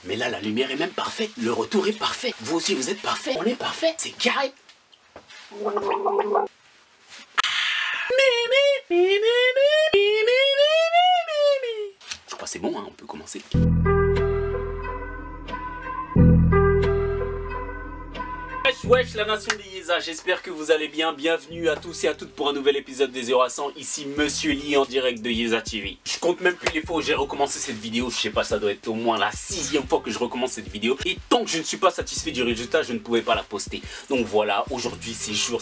Mais là, la lumière est même parfaite. Le retour est parfait. Vous aussi, vous êtes parfait. On est parfait. C'est carré. Je crois que c'est bon, hein, on peut commencer. Wesh la nation des Yéza, j'espère que vous allez bien. Bienvenue à tous et à toutes pour un nouvel épisode des 0 à 100. Ici Monsieur Lee en direct de Yéza TV. Je compte même plus les fois où j'ai recommencé cette vidéo. Je sais pas, ça doit être au moins la 6e fois que je recommence cette vidéo. Et tant que je ne suis pas satisfait du résultat, je ne pouvais pas la poster. Donc voilà, aujourd'hui c'est jour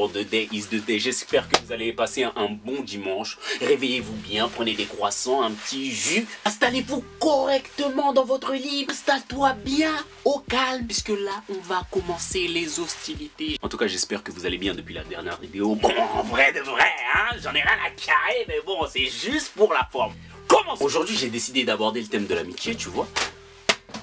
de day is the day. J'espère que vous allez passer un bon dimanche. Réveillez-vous bien, prenez des croissants, un petit jus. Installez-vous correctement dans votre lit. Installe-toi bien au calme, puisque là on va commencer les hostilités. En tout cas, j'espère que vous allez bien depuis la dernière vidéo. Bon, en vrai de vrai, hein, j'en ai rien à carrer, mais bon, c'est juste pour la forme. Comment aujourd'hui, j'ai décidé d'aborder le thème de l'amitié, tu vois,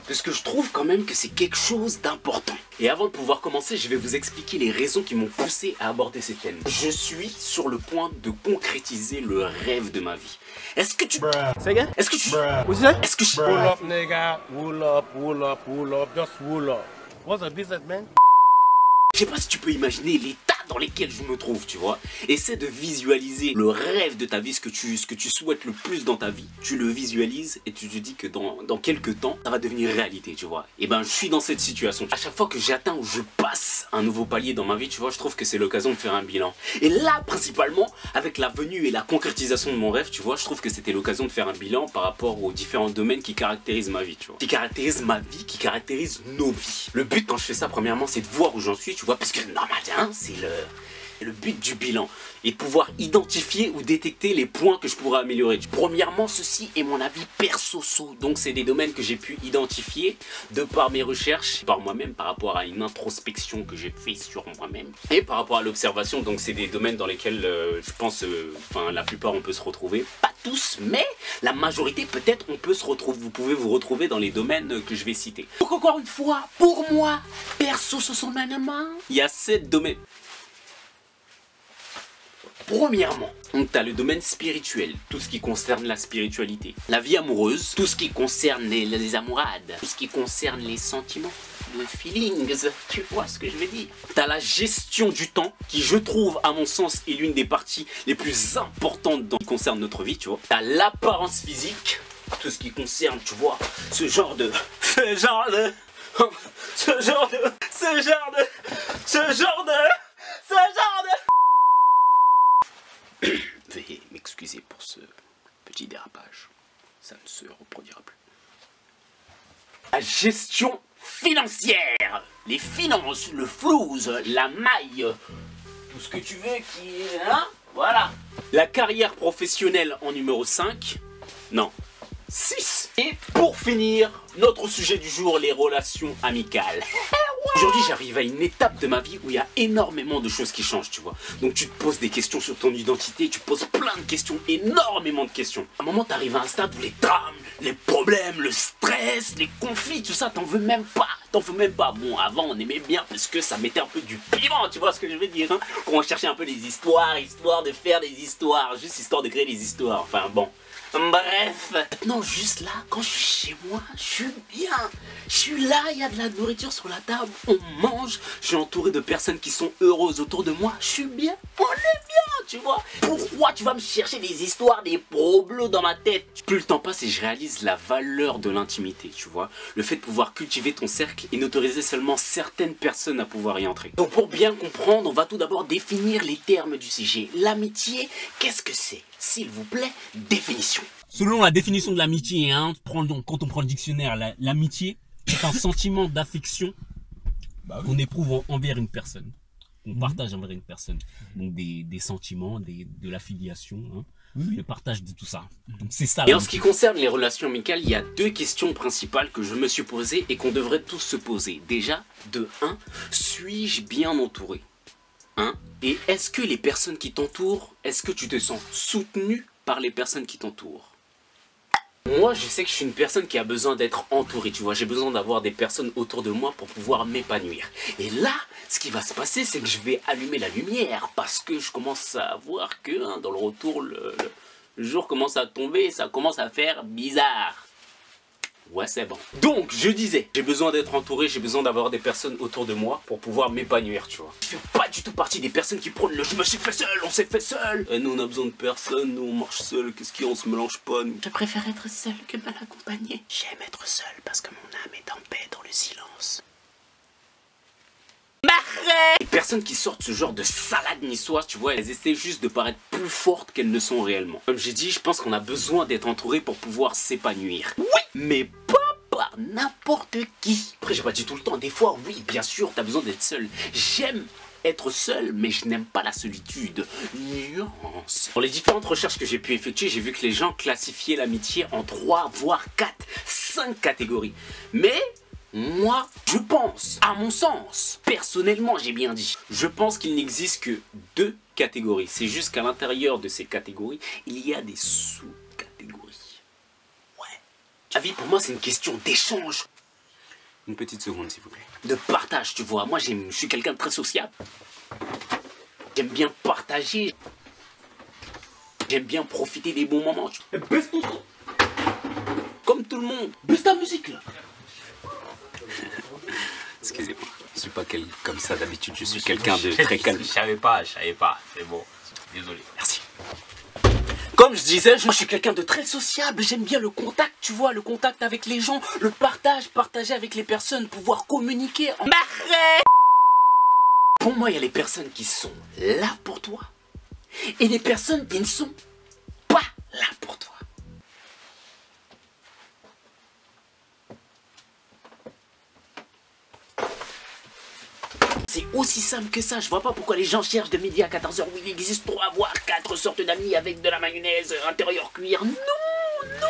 parce que je trouve quand même que c'est quelque chose d'important. Et avant de pouvoir commencer, je vais vous expliquer les raisons qui m'ont poussé à aborder ces thèmes. Je suis sur le point de concrétiser le rêve de ma vie. Est-ce que tu... Say again? Est-ce que tu... What's that? Est-ce que je... Wool up, nigga. Wool up, wool up, wool up. Just wool up. What's a business, man? Je sais pas si tu peux imaginer l'état dans lequel je me trouve, tu vois. Essaie de visualiser le rêve de ta vie, ce que tu souhaites le plus dans ta vie. Tu le visualises et tu te dis que dans quelques temps, ça va devenir réalité, tu vois. Et ben, je suis dans cette situation. À chaque fois que j'atteins ou je passe un nouveau palier dans ma vie, tu vois, je trouve que c'est l'occasion de faire un bilan. Et là, principalement, avec la venue et la concrétisation de mon rêve, tu vois, je trouve que c'était l'occasion de faire un bilan par rapport aux différents domaines qui caractérisent ma vie, tu vois. Qui caractérisent ma vie, qui caractérisent nos vies. Le but quand je fais ça, premièrement, c'est de voir où j'en suis, tu vois, parce que normalement, c'est le but du bilan et de pouvoir identifier ou détecter les points que je pourrais améliorer. Premièrement, ceci est mon avis perso, donc c'est des domaines que j'ai pu identifier de par mes recherches, par moi-même, par rapport à une introspection que j'ai fait sur moi-même et par rapport à l'observation. Donc c'est des domaines dans lesquels je pense, enfin la plupart on peut se retrouver, pas tous, mais la majorité peut-être on peut se retrouver. Vous pouvez vous retrouver dans les domaines que je vais citer. Donc encore une fois, pour moi, perso, il y a 7 domaines. Premièrement, tu as le domaine spirituel, tout ce qui concerne la spiritualité. La vie amoureuse, tout ce qui concerne les amourades, tout ce qui concerne les sentiments, les feelings, tu vois ce que je veux dire. Tu as la gestion du temps, qui je trouve, à mon sens, est l'une des parties les plus importantes dans ce qui concerne notre vie, tu vois. Tu as l'apparence physique, tout ce qui concerne, tu vois, ce genre de... Veuillez m'excuser pour ce petit dérapage, ça ne se reproduira plus. La gestion financière, les finances, le flouze, la maille, tout ce que tu veux qui est... Hein, voilà. La carrière professionnelle en numéro 5, non, 6. Et pour finir, notre sujet du jour, les relations amicales. Aujourd'hui, j'arrive à une étape de ma vie où il y a énormément de choses qui changent, tu vois. Donc tu te poses des questions sur ton identité, tu poses plein de questions, énormément de questions. À un moment, tu arrives à un stade où les drames, les problèmes, le stress, les conflits, tout ça, t'en veux même pas. T'en veux même pas. Bon, avant, on aimait bien parce que ça mettait un peu du piment, tu vois ce que je veux dire, hein. On cherchait un peu les histoires, histoire de faire des histoires, juste histoire de créer des histoires. Enfin, bon. Bref, maintenant juste là, quand je suis chez moi, je suis bien. Je suis là, il y a de la nourriture sur la table, on mange, je suis entouré de personnes qui sont heureuses autour de moi, je suis bien, on est bien, tu vois. Pourquoi tu vas me chercher des histoires, des problèmes dans ma tête? Plus le temps passe et je réalise la valeur de l'intimité, tu vois. Le fait de pouvoir cultiver ton cercle et n'autoriser seulement certaines personnes à pouvoir y entrer. Donc pour bien comprendre, on va tout d'abord définir les termes du sujet. L'amitié, qu'est-ce que c'est? S'il vous plaît, définition. Selon la définition de l'amitié, hein, quand on prend le dictionnaire, l'amitié est un sentiment d'affection qu'on éprouve envers une personne, qu'on partage envers une personne. Donc des sentiments, de l'affiliation, hein, le partage de tout ça. Donc c'est ça. Et en ce qui concerne les relations amicales, il y a 2 questions principales que je me suis posées et qu'on devrait tous se poser. Déjà, de 1, suis-je bien entouré? Et est-ce que les personnes qui t'entourent, est-ce que tu te sens soutenu par les personnes qui t'entourent? Moi, je sais que je suis une personne qui a besoin d'être entourée, tu vois. J'ai besoin d'avoir des personnes autour de moi pour pouvoir m'épanouir. Et là, ce qui va se passer, c'est que je vais allumer la lumière parce que je commence à voir que hein, dans le retour, le jour commence à tomber et ça commence à faire bizarre. Ouais, c'est bon. Donc, je disais, j'ai besoin d'être entouré, j'ai besoin d'avoir des personnes autour de moi pour pouvoir m'épanouir, tu vois. Je fais pas du tout partie des personnes qui prônent le je me suis fait seul, on s'est fait seul. Et nous, on a besoin de personne, nous, on marche seul, qu'est-ce qu'il y a, on se mélange pas, nous. Je préfère être seul que mal accompagné. J'aime être seul parce que mon âme est en paix dans le silence. Les personnes qui sortent ce genre de salade niçoise, tu vois, elles essaient juste de paraître plus fortes qu'elles ne sont réellement. Comme j'ai dit, je pense qu'on a besoin d'être entouré pour pouvoir s'épanouir. Oui, mais pas par n'importe qui. Après, j'ai pas dit tout le temps. Des fois, oui, bien sûr, t'as besoin d'être seul. J'aime être seul, mais je n'aime pas la solitude. Nuance. Pour les différentes recherches que j'ai pu effectuer, j'ai vu que les gens classifiaient l'amitié en 3, voire 4, 5 catégories. Mais moi, je pense, à mon sens, personnellement j'ai bien dit, je pense qu'il n'existe que 2 catégories. C'est juste qu'à l'intérieur de ces catégories, il y a des sous-catégories. Ouais. La vie pour moi c'est une question d'échange. Une petite seconde s'il vous plaît. De partage, tu vois. Moi je suis quelqu'un de très sociable. J'aime bien partager. J'aime bien profiter des bons moments. Baisse ton son. Comme tout le monde. Baisse ta musique là. Excusez-moi, je suis pas comme ça d'habitude, je suis quelqu'un de très calme. Je savais pas, c'est bon. Désolé. Merci. Comme je disais, je suis quelqu'un de très sociable, j'aime bien le contact, tu vois, le contact avec les gens, le partager avec les personnes, pouvoir communiquer. Pour moi, il y a les personnes qui sont là pour toi et les personnes qui ne sont pas là pour toi. C'est aussi simple que ça, je vois pas pourquoi les gens cherchent de midi à 14h où il existe 3 voire 4 sortes d'amis avec de la mayonnaise intérieur cuir. Non, non.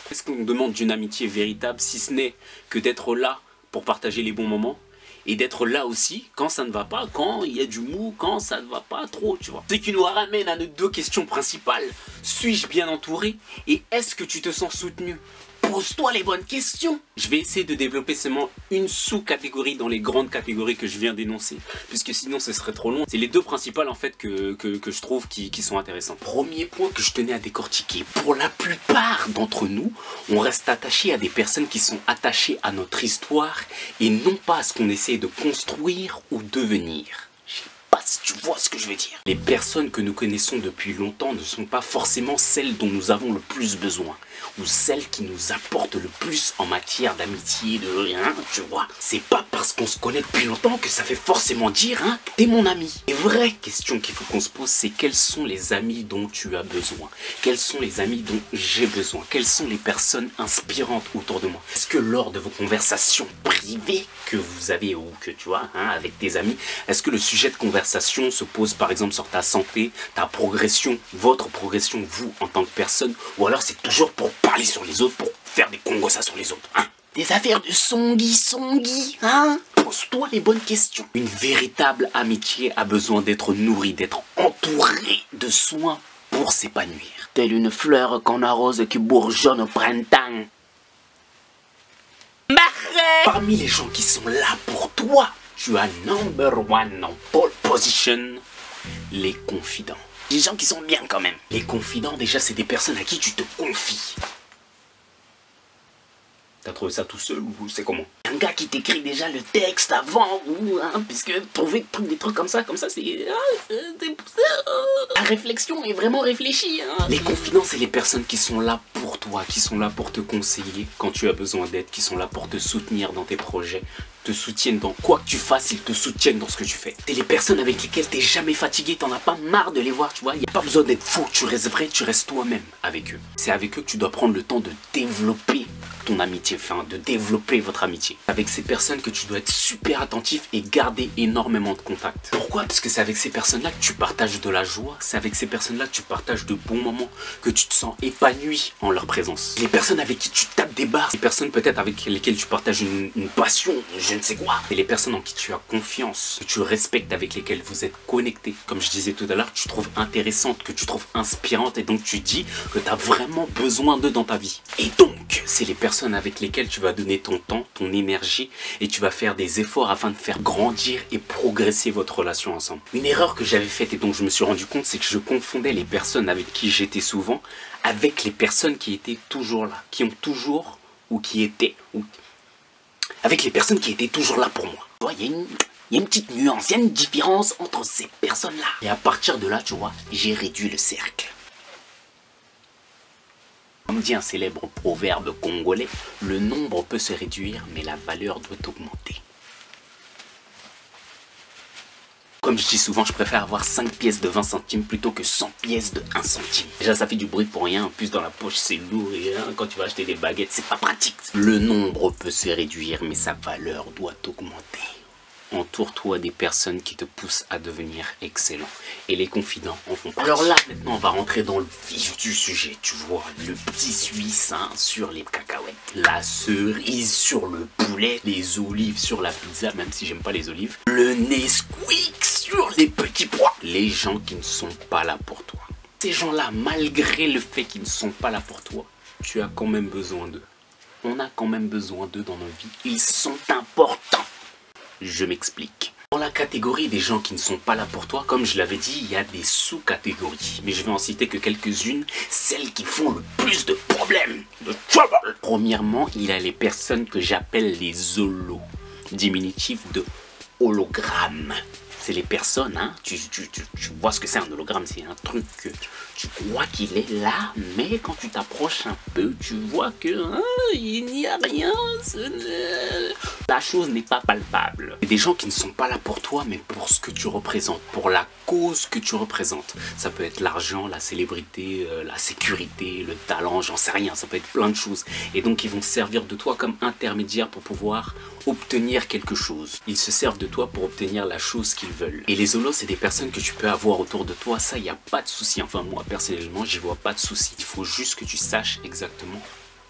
Qu'est-ce qu'on demande d'une amitié véritable si ce n'est que d'être là pour partager les bons moments et d'être là aussi quand ça ne va pas, quand il y a du mou, quand ça ne va pas trop, tu vois. Ce qui nous ramène à nos 2 questions principales. Suis-je bien entouré et est-ce que tu te sens soutenu? Pose-toi les bonnes questions. Je vais essayer de développer seulement une sous-catégorie dans les grandes catégories que je viens d'énoncer, puisque sinon ce serait trop long. C'est les 2 principales en fait que je trouve qui sont intéressants. Premier point que je tenais à décortiquer. Pour la plupart d'entre nous, on reste attaché à des personnes qui sont attachées à notre histoire et non pas à ce qu'on essaie de construire ou devenir. Si tu vois ce que je veux dire. Les personnes que nous connaissons depuis longtemps ne sont pas forcément celles dont nous avons le plus besoin ou celles qui nous apportent le plus en matière d'amitié, de rien, tu vois. C'est pas parce qu'on se connaît depuis longtemps que ça fait forcément dire que t'es mon ami. Les vraies questions qu'il faut qu'on se pose, c'est quels sont les amis dont tu as besoin? Quels sont les amis dont j'ai besoin? Quelles sont les personnes inspirantes autour de moi? Est-ce que lors de vos conversations privées que vous avez ou que tu vois avec tes amis, est-ce que le sujet de conversation se pose par exemple sur ta santé, ta progression, votre progression, vous en tant que personne, ou alors c'est toujours pour parler sur les autres, pour faire des conversations sur les autres, Des affaires de songui, Pose-toi les bonnes questions. Une véritable amitié a besoin d'être nourrie, d'être entourée de soins pour s'épanouir. Telle une fleur qu'on arrose et qui bourgeonne au printemps. Parmi les gens qui sont là pour toi, tu as number 1 en pole position, les confidents. Des gens qui sont bien quand même. Les confidents, déjà, c'est des personnes à qui tu te confies. T'as trouvé ça tout seul ou c'est comment? Un gars qui t'écrit déjà le texte avant, ou puisque trouver des trucs comme ça, c'est... La réflexion est vraiment réfléchie. Les confidents, c'est les personnes qui sont là pour toi, qui sont là pour te conseiller quand tu as besoin d'aide, qui sont là pour te soutenir dans tes projets, te soutiennent dans quoi que tu fasses, ils te soutiennent dans ce que tu fais. C'est les personnes avec lesquelles t'es jamais fatigué, t'en as pas marre de les voir, tu vois. Y a pas besoin d'être faux, tu restes vrai, tu restes toi-même avec eux. C'est avec eux que tu dois prendre le temps de développer ton amitié, de développer votre amitié. Avec ces personnes que tu dois être super attentif et garder énormément de contacts. Pourquoi? Parce que c'est avec ces personnes-là que tu partages de la joie, c'est avec ces personnes-là que tu partages de bons moments, que tu te sens épanoui en leur présence. Les personnes avec qui tu tapes des barres, les personnes peut-être avec lesquelles tu partages une passion, je ne sais quoi. Et les personnes en qui tu as confiance, que tu respectes, avec lesquelles vous êtes connectés. Comme je disais tout à l'heure, que tu trouves intéressante, que tu trouves inspirante et donc tu dis que tu as vraiment besoin d'eux dans ta vie. Et donc, c'est les personnes avec lesquelles tu vas donner ton temps, ton énergie et tu vas faire des efforts afin de faire grandir et progresser votre relation ensemble. Une erreur que j'avais faite et dont je me suis rendu compte, c'est que je confondais les personnes avec qui j'étais souvent avec les personnes qui étaient toujours là, qui ont toujours ou qui étaient, avec les personnes qui étaient toujours là pour moi. Tu vois, il y a une petite nuance, il y a une différence entre ces personnes-là. Et à partir de là, tu vois, j'ai réduit le cercle. Comme dit un célèbre proverbe congolais, le nombre peut se réduire, mais la valeur doit augmenter. Comme je dis souvent, je préfère avoir 5 pièces de 20 centimes plutôt que 100 pièces de 1 centime. Déjà, ça fait du bruit pour rien. En plus, dans la poche, c'est lourd. Et quand tu vas acheter des baguettes, c'est pas pratique. Le nombre peut se réduire, mais sa valeur doit augmenter. Entoure-toi des personnes qui te poussent à devenir excellent. Et les confidents en font partie. Alors là, maintenant, on va rentrer dans le vif du sujet. Tu vois, le petit Suisse sur les cacahuètes. La cerise sur le poulet. Les olives sur la pizza, même si j'aime pas les olives. Le Nesquik sur les petits pois. Les gens qui ne sont pas là pour toi. Ces gens-là, malgré le fait qu'ils ne sont pas là pour toi, tu as quand même besoin d'eux. On a quand même besoin d'eux dans nos vies. Ils sont importants. Je m'explique. Dans la catégorie des gens qui ne sont pas là pour toi, comme je l'avais dit, il y a des sous-catégories. Mais je vais en citer que quelques-unes, celles qui font le plus de problèmes, de trouble. Premièrement, il y a les personnes que j'appelle les holos, diminutif de hologramme. C'est les personnes, hein, tu vois ce que c'est un hologramme, c'est un truc que tu crois qu'il est là, mais quand tu t'approches un peu, tu vois que il n'y a rien, la chose n'est pas palpable. Il y a des gens qui ne sont pas là pour toi, mais pour ce que tu représentes, pour la cause que tu représentes. Ça peut être l'argent, la célébrité, la sécurité, le talent, j'en sais rien, ça peut être plein de choses. Et donc ils vont servir de toi comme intermédiaire pour pouvoir obtenir quelque chose. Ils se servent de toi pour obtenir la chose qu'ils veulent. Et les holos, c'est des personnes que tu peux avoir autour de toi, ça, il n'y a pas de souci. Enfin, moi, personnellement, j'y vois pas de souci. Il faut juste que tu saches exactement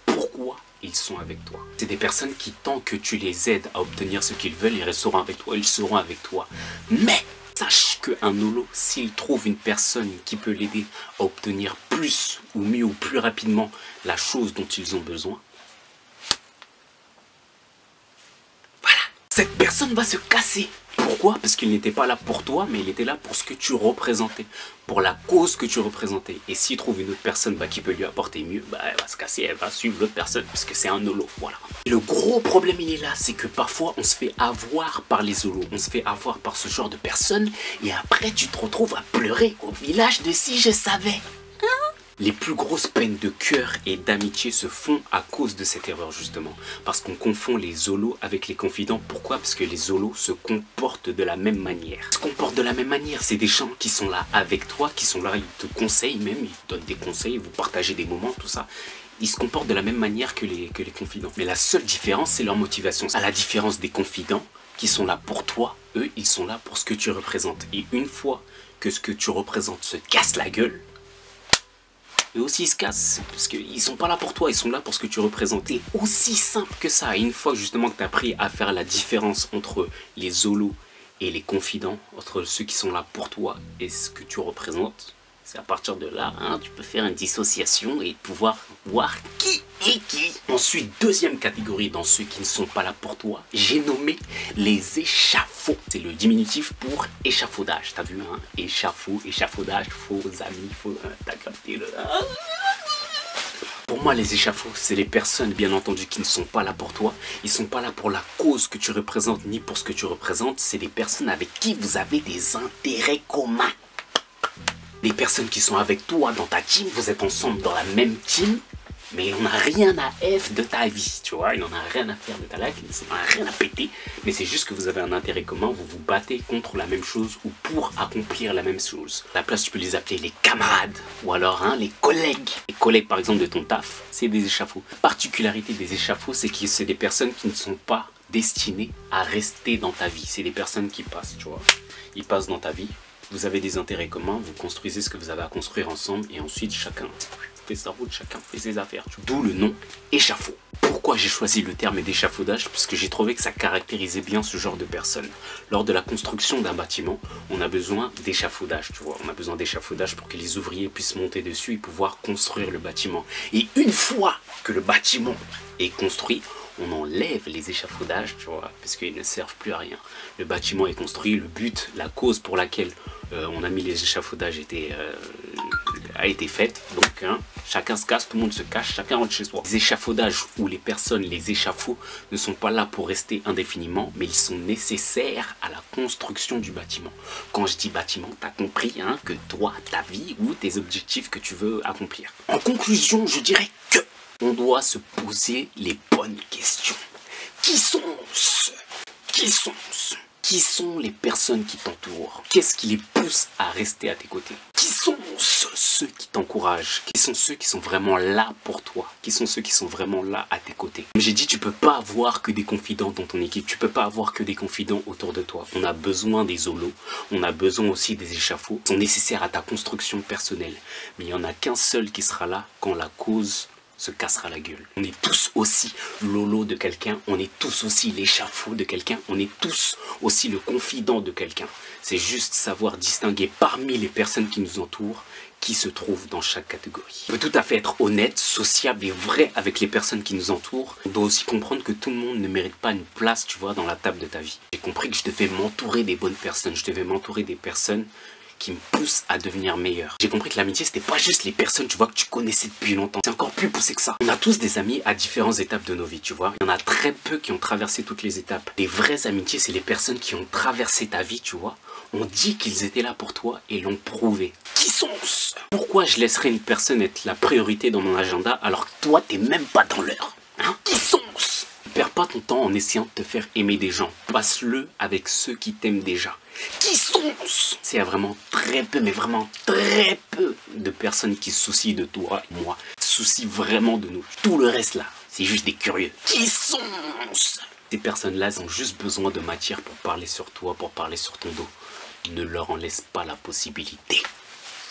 pourquoi ils sont avec toi. C'est des personnes qui, tant que tu les aides à obtenir ce qu'ils veulent, ils resteront avec toi, ils seront avec toi. Mais sache qu'un holo, s'il trouve une personne qui peut l'aider à obtenir plus ou mieux ou plus rapidement la chose dont ils ont besoin, cette personne va se casser. Pourquoi? Parce qu'il n'était pas là pour toi, mais il était là pour ce que tu représentais, pour la cause que tu représentais. Et s'il trouve une autre personne qui peut lui apporter mieux, elle va se casser, elle va suivre l'autre personne, parce que c'est un holo, voilà. Et le gros problème, il est là, c'est que parfois, on se fait avoir par les holos, on se fait avoir par ce genre de personnes, et après, tu te retrouves à pleurer au village de si je savais. Les plus grosses peines de cœur et d'amitié se font à cause de cette erreur justement. Parce qu'on confond les holos avec les confidents. Pourquoi? Parce que les holos se comportent de la même manière. Ils se comportent de la même manière. C'est des gens qui sont là avec toi, qui sont là, ils te conseillent même, ils te donnent des conseils, vous partagez des moments, tout ça. Ils se comportent de la même manière que les confidents. Mais la seule différence, c'est leur motivation. À la différence des confidents qui sont là pour toi, eux, ils sont là pour ce que tu représentes. Et une fois que ce que tu représentes se casse la gueule, eux aussi ils se cassent, parce qu'ils sont pas là pour toi, ils sont là pour ce que tu représentes. Et aussi simple que ça. Et une fois justement que tu as appris à faire la différence entre les holos et les confidents, entre ceux qui sont là pour toi et ce que tu représentes, c'est à partir de là, tu peux faire une dissociation et pouvoir voir qui est qui. Ensuite, deuxième catégorie dans ceux qui ne sont pas là pour toi, j'ai nommé les échafauds. C'est le diminutif pour échafaudage. T'as vu, hein? Échafaud, échafaudage, faux amis, faux... T'as capté le... Pour moi, les échafauds, c'est les personnes, bien entendu, qui ne sont pas là pour toi. Ils ne sont pas là pour la cause que tu représentes, ni pour ce que tu représentes. C'est des personnes avec qui vous avez des intérêts communs. Les personnes qui sont avec toi dans ta team, vous êtes ensemble dans la même team, mais il n'en a rien à F de ta vie, tu vois, il n'en a rien à faire de ta life, il n'en a rien à péter, mais c'est juste que vous avez un intérêt commun, vous vous battez contre la même chose ou pour accomplir la même chose. À la place, tu peux les appeler les camarades, ou alors les collègues. Les collègues, par exemple, de ton taf, c'est des échafauds. La particularité des échafauds, c'est que c'est des personnes qui ne sont pas destinées à rester dans ta vie. C'est des personnes qui passent, tu vois, ils passent dans ta vie. Vous avez des intérêts communs, vous construisez ce que vous avez à construire ensemble et ensuite chacun fait sa route, chacun fait ses affaires. D'où le nom échafaud. Pourquoi j'ai choisi le terme d'échafaudage? Parce que j'ai trouvé que ça caractérisait bien ce genre de personnes. Lors de la construction d'un bâtiment, on a besoin d'échafaudage, tu vois. On a besoin d'échafaudage pour que les ouvriers puissent monter dessus et pouvoir construire le bâtiment. Et une fois que le bâtiment est construit, on enlève les échafaudages, tu vois, parce qu'ils ne servent plus à rien. Le bâtiment est construit, le but, la cause pour laquelle on a mis les échafaudages était a été faite. Donc, hein, chacun se casse, tout le monde se cache, chacun rentre chez soi. Les échafaudages ou les personnes, les échafauds, ne sont pas là pour rester indéfiniment, mais ils sont nécessaires à la construction du bâtiment. Quand je dis bâtiment, tu as compris hein, que toi, ta vie ou tes objectifs que tu veux accomplir. En conclusion, je dirais que on doit se poser les bonnes questions. Qui sont-ce? Qui sont les personnes qui t'entourent? Qu'est-ce qui les pousse à rester à tes côtés? Qui sont ceux qui t'encouragent? Qui sont ceux qui sont vraiment là pour toi? Qui sont ceux qui sont vraiment là à tes côtés? Comme j'ai dit, tu peux pas avoir que des confidents dans ton équipe. Tu peux pas avoir que des confidents autour de toi. On a besoin des zolos. On a besoin aussi des échafauds. Ils sont nécessaires à ta construction personnelle. Mais il n'y en a qu'un seul qui sera là quand la cause se cassera la gueule. On est tous aussi Lolo de quelqu'un, on est tous aussi l'échafaud de quelqu'un, on est tous aussi le confident de quelqu'un. C'est juste savoir distinguer parmi les personnes qui nous entourent qui se trouve dans chaque catégorie. On peut tout à fait être honnête, sociable et vrai avec les personnes qui nous entourent. On doit aussi comprendre que tout le monde ne mérite pas une place, tu vois, dans la table de ta vie. J'ai compris que je devais m'entourer des bonnes personnes, je devais m'entourer des personnes qui me pousse à devenir meilleur. J'ai compris que l'amitié, c'était pas juste les personnes, tu vois, que tu connaissais depuis longtemps. C'est encore plus poussé que ça. On a tous des amis à différentes étapes de nos vies, tu vois. Il y en a très peu qui ont traversé toutes les étapes. Les vraies amitiés, c'est les personnes qui ont traversé ta vie, tu vois. On dit qu'ils étaient là pour toi et l'ont prouvé. Qui sont-ce? Pourquoi je laisserais une personne être la priorité dans mon agenda alors que toi, t'es même pas dans l'heure? Hein? Qui sont-ce? Ne perds pas ton temps en essayant de te faire aimer des gens. Passe-le avec ceux qui t'aiment déjà. Qui sont-ce? C'est vraiment très peu, mais vraiment très peu de personnes qui se soucient de toi et moi. Se soucient vraiment de nous. Tout le reste là, c'est juste des curieux. Qui sont-ce? Ces personnes-là, elles ont juste besoin de matière pour parler sur toi, pour parler sur ton dos. Ne leur en laisse pas la possibilité.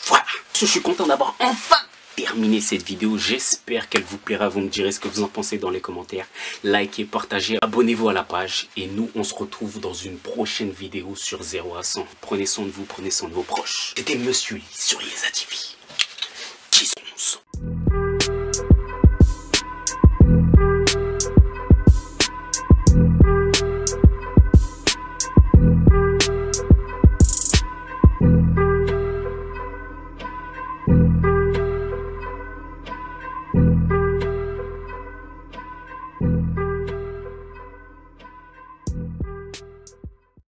Voilà. Je suis content d'avoir enfin terminé cette vidéo. J'espère qu'elle vous plaira. Vous me direz ce que vous en pensez dans les commentaires. Likez, partagez, abonnez-vous à la page. Et nous, on se retrouve dans une prochaine vidéo sur 0 à 100. Prenez soin de vous, prenez soin de vos proches. C'était Monsieur Lee sur Yeza TV.